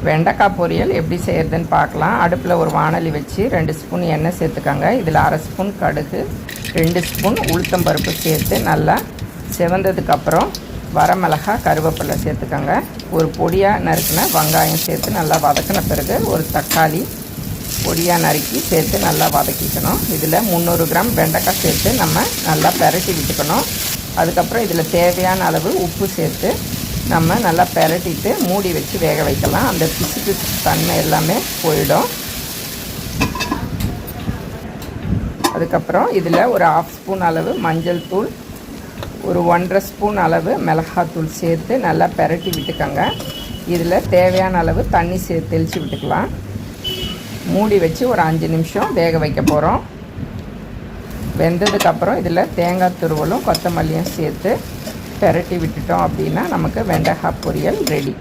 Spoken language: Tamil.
வெண்டைக்காய் பொரியல் எப்படி செய்கிறதுன்னு பார்க்கலாம். அடுப்பில் ஒரு வாணலி வச்சு 2 ஸ்பூன் எண்ணெய் சேர்த்துக்கோங்க. இதில் 1/2 ஸ்பூன் கடுகு, 2 ஸ்பூன் உளுத்தம்பருப்பு சேர்த்து நல்லா செவந்ததுக்கப்புறம் வரமிளகாய், கருவேப்பிலை சேர்த்துக்கோங்க. ஒரு பொடியாக நறுக்கின வெங்காயம் சேர்த்து நல்லா வதக்கின பிறகு ஒரு தக்காளி பொடியாக நறுக்கி சேர்த்து நல்லா வதக்கிக்கணும். இதில் 300 கிராம் வெண்டைக்காய் சேர்த்து நம்ம நல்லா பெரட்டி விட்டுக்கணும். அதுக்கப்புறம் இதில் தேவையான அளவு உப்பு சேர்த்து நம்ம நல்லா பெரட்டிட்டு மூடி வச்சு வேக வைக்கலாம். அந்த பிசு பிசு தன்மை எல்லாமே போயிடும். அதுக்கப்புறம் இதில் ஒரு 1/2 ஸ்பூன் அளவு மஞ்சள் தூள், ஒரு 1/2 ஸ்பூன் அளவு மிளகாத்தூள் சேர்த்து நல்லா பெரட்டி விட்டுக்கோங்க. இதில் தேவையான அளவு தண்ணி தெளித்து விட்டுக்கலாம். மூடி வச்சு ஒரு 5 நிமிஷம் வேக வைக்க போகிறோம். வெந்ததுக்கப்புறம் இதில் தேங்காய் துருவலும் கொத்தமல்லியும் சேர்த்து பெரட்டி விட்டுட்டோம் அப்படின்னா நமக்கு வெண்டைக்காய் பொரியல் ரெடி.